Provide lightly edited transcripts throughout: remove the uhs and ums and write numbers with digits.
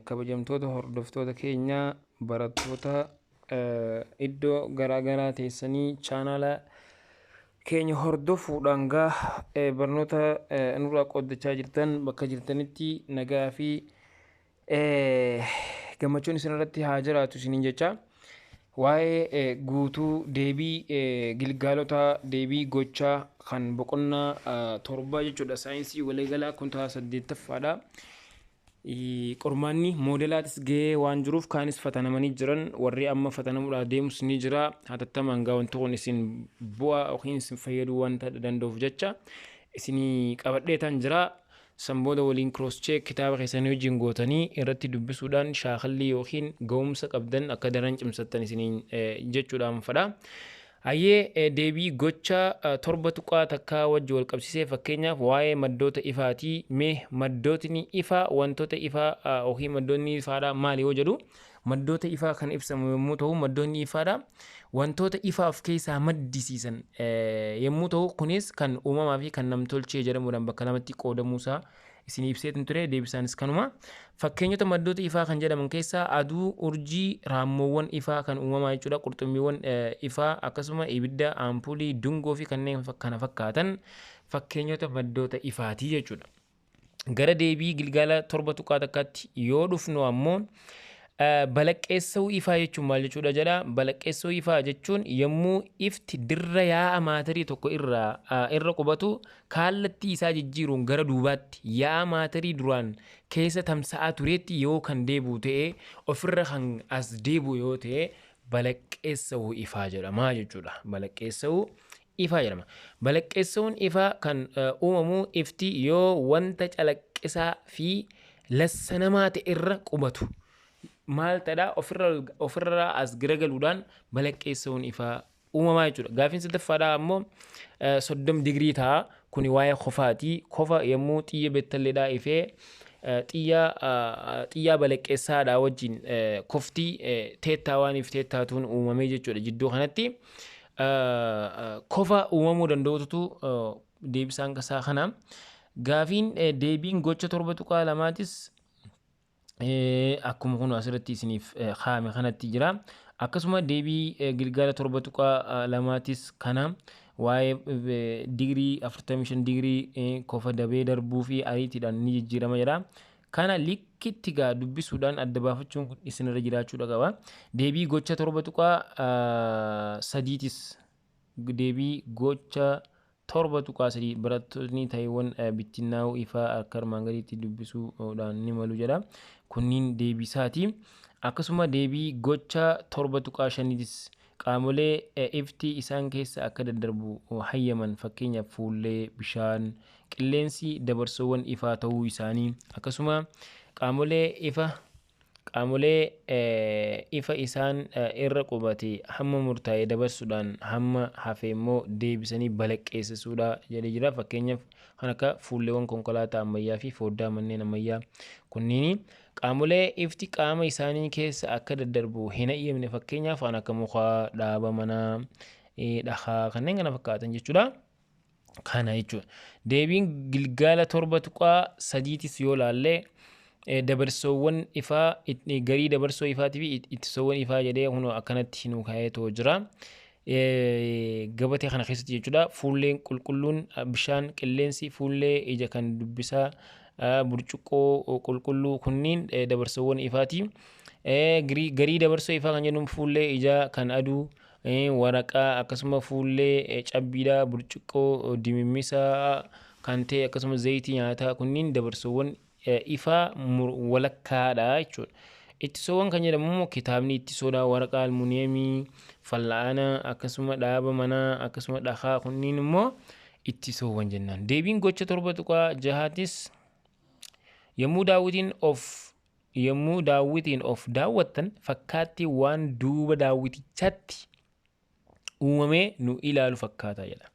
kabajamtoota hordoftoota keenya barattoota iddoo garaagaraa teessanii chaanala keenya hordofuudhaan barnoota nurraa qoddachaa jirtan bakka jirtanitti nagaa fi gammachuun isinirratti haa jiraatu isiniin jecha waa'ee guutuu deebii gilgaalota deebii gochaa kan boqonnaa torbaa jechuudha saayinsii waliigalaa kutaa 8ffaadha. qormaanni moodelaatis ga'ee waan jiruuf kaanis fatanamanii jiran warri amma fatanamuudhaa deemus ni jira hatattamaan gaa wanti kun isin bu'aa yookiin isin fayyaduu wanta danda'uuf jecha isinii qabadheetan jira sanbooda waliin cross check kitaaba keessanii wajjin gootanii irratti dubbisuudhaan shaakallii yookiin ga'umsa qabdan akka daran cimsattan isiniin jechuudhaan fadha. Hayyee deebii gocha torba tuqaa takkaa wajji wal qabsiisee fakkeenyaaf waa'ee maddoota ifaatii mee maddootni ifaa wantoota ifaa yookiin maddoonni ifaadha maali yoo jedhu maddoota ifaa kan ibsamu yommuu ta'u maddoonni ifaadha wantoota ifaa of keessaa maddisiisan yommuu ta'u kunis kan uumamaa fi kan namtolchee jedhamuudhaan bakka lamatti qoodamuusaa isin ibseetin ture deebisaanis kanuma fakkeenyota maddoota ifaa kan jedhaman keessaa aduu urjii raammoowwan ifaa kan uumamaa jechuudha qurxummiiwwan ifaa akkasuma ibidda aampuulii dungoo fi kanneen kana fakkaatan fakkeenyota maddoota ifaatii jechuudha. Gara deebii gilgaala torba tuqaa takkaatti yoo dhufnu ammoo balaqqeessuu ifaa jechuun maal jechuudha jedha balaqqeessuu ifaa jechuun yommuu ifti dirra yaa'a maatarii tokko irra qubatu kallattii isaa jijjiiruun gara duubaatti yaa'a maatarii duraan keessa tamsa'aa tureetti yoo kan deebi'u ta'e ofirra kan as deebi'u yoo ta'e balaqqeessuu ifaa jedhama jechuudha. Balaqqeessuu ifaa jedhama. Balaqqeessuun ifaa kan uumamu ifti yoo wanta calaqqisaa fi lassanamaa ta'e irra qubatu maal ta'edha ofirra as garagaluudhaan balaqqeessuun ifaa uumamaa jechuudha. Gaafiin sadaffaadhaa ammoo 30 digirii ta'a kuni waa'ee kofaati. Kofa yommuu xiyya bettalleedhaa ifee xiyyaa balaqqeessaadhaa wajjin koftii teettaa waaniif teettaatuun uumamee jechuudha. Jidduu kanatti kofa uumamuu danda'utu deebisaan kasaa kana. Gaafiin deebiin gocha torba tuqaa lamaatis akkuma kun asirratti isiniif kaa'ame kanatti jira. Akkasuma deebii gilgaala torba tuqaa lamaatis kana waa'ee digirii 45 digirii kofa dabee darbuu fi ariitiidhaan ni jijjiirama jedha. Kana likkitti gaa dubbisuudhaan adda baafachuun kun isinirra jiraachuudha qaba. Deebii gocha torba tuqaa sadiitis deebii gocha torba tuqaa sadii barattoonni ta'iiwwan bittinnaa'uu ifaa akka armaan gadiitti dubbisuudhaan ni malu jedha. Kunniin deebisaati. Akkasuma deebii gocha torba tuqaa shaniitis qaamolee ifti isaan keessa akka daddarbu hayyaman fakkeenyaaf fuullee bishaan qilleensi dabarsoowwan ifaa ta'uu isaanii akkasuma qaamolee ifa isaan irra qubate hamma murtaa'e dabarsuudhaan hamma hafe immoo deebisanii balaqqeessisuudha jedhee jira. Fakkeenyaaf kan akka fuulleewwan konkolaataa ammayyaa fi foddaa manneen ammayyaa kunniin qaamolee ifti qaama isaanii keessa akka daddarbu hin hayyamne fakkeenyaaf kan akka mukaa dhaaba manaa dhakaa kanneen kana fakkaatan jechuudha. Kana jechuudha. Deebiin gilgaala torba tuqaa sadiitis yoo laallee dabarsoowwan ifaa garii dabarsoo ifaatii fi ittisoowwan ifaa jedhee akkanatti nu kaa'eetoo jira. Gabatee kana keessatti jechuudha. Fuulleen qulqulluun bishaan qilleensi fuullee ija kan dubbisaa burcuqqoo qulqulluu kunniin dabarsoowwan ifaati. Garii dabarsoo ifaa kan jennuun fuullee ijaa kan aduu waraqaa akkasuma fuullee cabbiidhaa burcuqqoo dimimmisaa kan ta'e akkasuma zayitii nyaataa kunniin dabarsoowwan ifaa walakkaadha jechuudha. Ittisoowwan kan jedhamu kitaabni ittisoodha waraqaa almuuniyeemii fal'aana akkasuma dhaaba manaa akkasuma dhakaa kunniin immoo ittisoowwan jennaan. Deebiin gocha torba tuqaa jahaatis yommuu daawwitiin of daawwattan fakkaatti waan duuba daawwitichaatti uumamee nu ilaalu fakkaata jedha.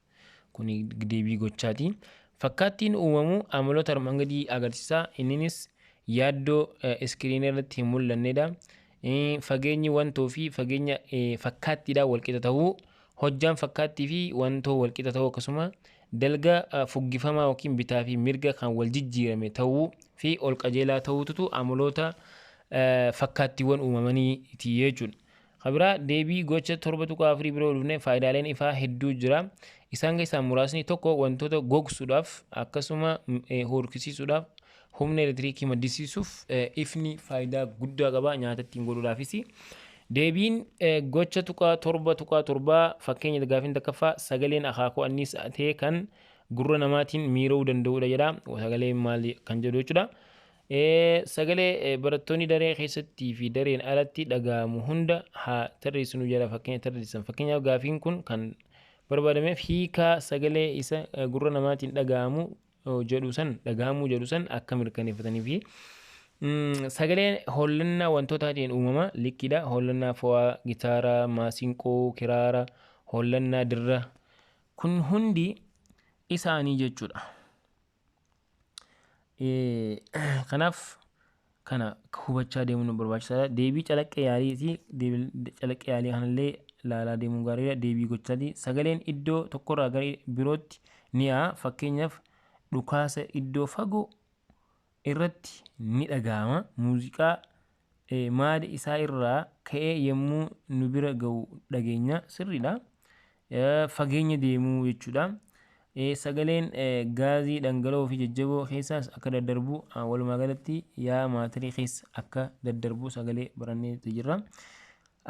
Kuni deebii gochaati. Fakkaattiin uumamu amaloota armaan gadii agarsiisa. Innis yaaddoo iskiriinii irratti hin mul'annedha. Fageenyi wantoo fi fageenya fakkaattiidhaan walqixa ta'uu hojjaan fakkaattii fi wantoo walqixa ta'uu akkasuma dalga fuggifamaa yookiin bitaa fi mirga kan wal jijjiirame ta'uu fi ol qajeelaa ta'uutu amaloota fakkaattiiwwan uumamaniiti jechuudha. Kabira deebii gocha 7.4 biroo dhufne faayidaaleen ifaa hedduu jira. Isaan keessaa muraasni tokko wantoota gogsuudhaaf akkasuma horkisiisuudhaaf humna elektiriikii maddisiisuuf ifni faayidaa guddaa qaba nyaata ittiin godhuudhaafis. Deebiin gocha 7.7 fakkeenya gaafiin takkaffaa sagaleen akaakuu anniisaa ta'e kan gurra namaatiin miira'uu danda'udha jedha. Sagaleen maal kan jedhu jechuudha. Sagalee barattoonni daree keessattii fi dareen alatti dhaga'amu hunda haa tarreessinu jedha fakkeenya tarreessan. Fakkeenyaaf gaafiin kun kan barbaadameef hiikaa sagalee isa gurra namaatiin dhaga'amu jedhu san akka mirkaneeffatanii fi sagaleen hollannaa wantootaatiin uumama likkidha. Hollannaa fo'aa, gitaaraa, maasinqoo, kiraara, hollannaa dirra kun hundi isaanii jechuudha. Kanaaf kana hubachaa deemuun barbaachisaadha. Deebii calaqqee yaaliiti. Calaqqee yaalii kanallee ilaalaa deemuun gaariidha. Deebii gochaati. Sagaleen iddoo tokkorraa gara birootti ni ya'a. Fakkeenyaaf dhukaasa iddoo fagoo irratti ni dhaga'ama. Muuziqaa maada isaa irraa ka'ee yommuu nu bira ga'u dhageenya sirriidha. Fageenya deemuu jechuudha. Sagaleen gaazii dhangala'oo fi jajjaboo keessaas akka daddarbu walumaa galatti yaa maatirii keessa akka daddarbu sagalee barannee jirra.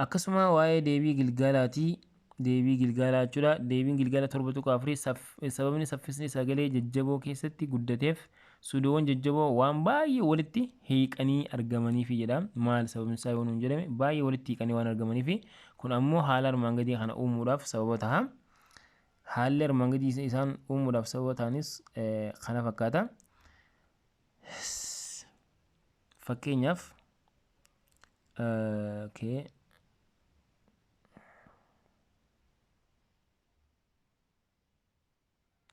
Akkasuma waa'ee deebii gilgaalaati. Deebii gilgaalaa jechuudha. Deebiin gilgaala 7.4 sababni saffisni sagalee jajjaboo keessatti guddateef suudoowwan jajjaboo waan baay'ee walitti hiiqanii argamaniif jedha. Maal sababni isaa yoo nuun jedhame baay'ee walitti hiiqanii waan argamaniif kun ammoo haala armaan gadii kana uumuudhaaf sababa ta'a. Haalli armaan gadii isaan uumuudhaaf sababa ta'anis kana fakkaata. Fakkeenyaaf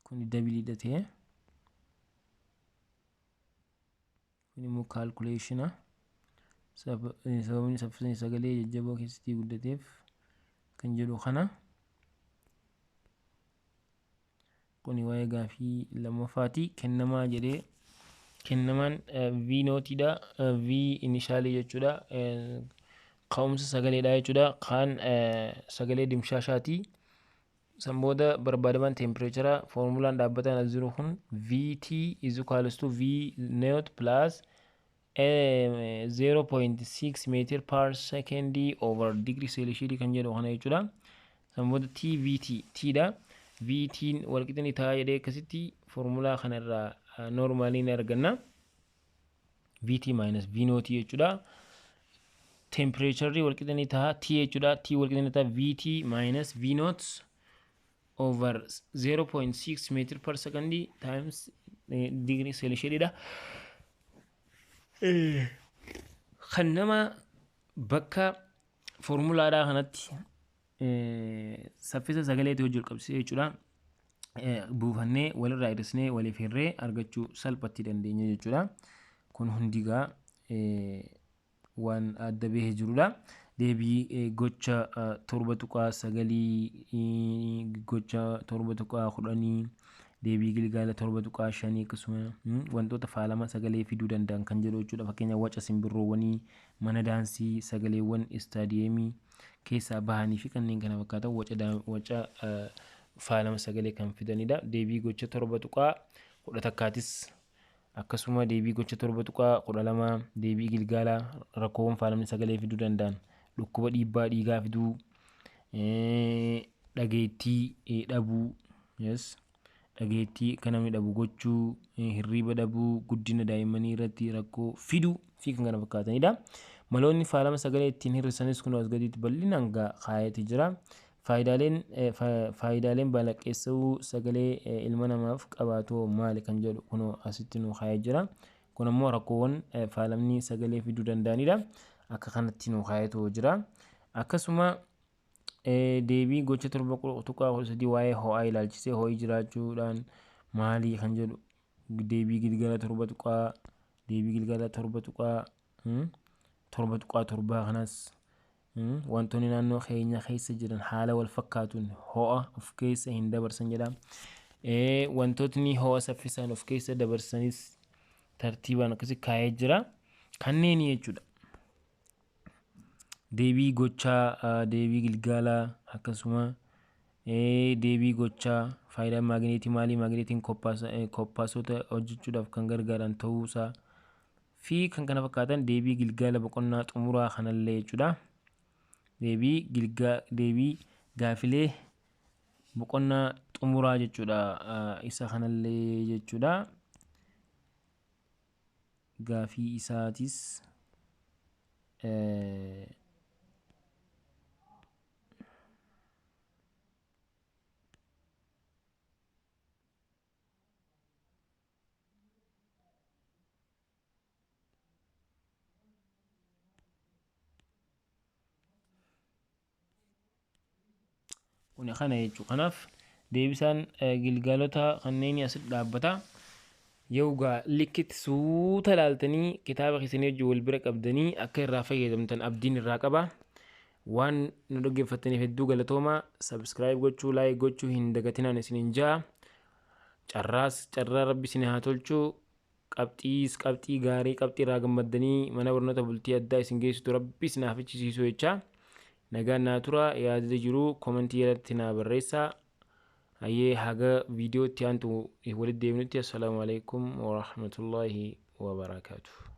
kun dabiliidha ta'e kun immoo kaalkuleeshina sababni saffisni sagalee jajjaboo keessatti guddateef kan jedhu kana. Kun waa'ee gaafii lammaffaati. Kennamaa jedhee kennamaan V nootiidha. V inishaalii jechuudha. Ka'umsa sagaleedha jechuudha. Kan sagalee dimshaashaati. Sanbooda barbaadaman tempereechara foormulaan dhaabbataan as jiru kun VT is equals to V note plus 0.6 meter per second over degree Celsius kan jedhu kana jechuudha. Sanbooda TVT Tdha. VT walqixni ta'a jedhee akkasitti foormulaa kanarraa normaaliin arganna. VT minus V note jechuudha. Temperature walqixni ta'a T jechuudha. T walqixni ta'a VT minus V note over 0.6 meter per second times degree Celsius dha. Kan nama bakka foormulaadhaa kanatti saffisa sagaleetti hojii qabsiisee jechuudha. Buufannee walirraa hir'isnee waliif hirree argachuu salphatti dandeenya jechuudha. Kun hundigaa waan adda bahee jirudha. Deebii gocha 7.9 gocha 7.10 deebii gilgaala 7.5 akkasuma wantoota faalama sagalee fiduu danda'an kan jedhu jechuudha. Fakkeenya waca simbirroowwanii, mana daansii, sagaleewwan istaadiyeemii keessaa bahanii fi kanneen kana fakkaatan waca faalama sagalee kan fidanidha. Deebii gocha 7.11 akkasuma deebii gocha 7.12 deebii gilgaala rakkoowwan faalamni sagalee fiduu danda'an dhukkuba dhiibbaa dhiigaa fiduu, dhageettii dhabuu, dhageettii kan namni dhabu gochuu, hirriba dhabuu, guddina daa'immanii irratti rakkoo fiduu fi kan kana fakkaatanidha. Maloonni faalama sagalee ittiin hir'isanis kun as gadiitti bal'inaan kaa'amee jira. Faayidaaleen balaqqeessuu sagalee ilma namaaf qabaatu maali kan jedhu kun asitti nu kaa'amee jira. Kun ammoo rakkoowwan faalamni sagalee fiduu danda'anidha. Akka kanatti nu kaa'amee jira. Akkasuma deebii gocha 7.13 waa'ee ho'aa ilaalchisee ho'i jiraachuudhaan maali kan jedhu deebii gilgaala 7 deebii gilgaala 7.7 kanas wantoonni naannoo keenya keessa jiran haala wal fakkaatuun ho'a of keessa hin dabarsan jedha. wantootni ho'a saffisaan of keessa dabarsanis tartiibaan akkasi kaa'ee jira. Kanneen jechuudha. Deebii gochaa, deebii gilgaalaa akkasuma deebii gochaa faayidaan maagneetii maali? Maagneetiin koppaasota hojjechuudhaaf kan gargaaran ta'uusaa fi kan kana fakkaatan deebii gilgaala boqonnaa xumuraa kanallee jechuudha. Deebii gaafilee boqonnaa xumuraa jechuudha. Isa kanallee jechuudha. Gaafii isaatis kana jechuudha. Kanaaf deebisaan gilgaalota kanneen asitti dhaabbata. Yoogaa likkitti suuta ilaaltanii kitaaba keessanii wajjin wal bira qabdanii akka irraa fayyadamtan abdiin irraa qaba. Waan nu dhaggeeffattaniif hedduu galatoomaa. Subscribe gochuu, like gochuu hin dagatinaan isiniin jaa. Carraa rabbi isin haa tolchu. Qabxii gaarii qabxii irraa gammaddanii mana barnoota bultii addaa isin geessitu rabbi isin haa fichisiisu jecha. Nagaan naa tura. Yaada jiru komentii irratti naa barreessaa. Hayyee haga viidiyootti aantu walitti deebinutti. Assalaamu alaikum wa rahmatullahi wa barakaatuh.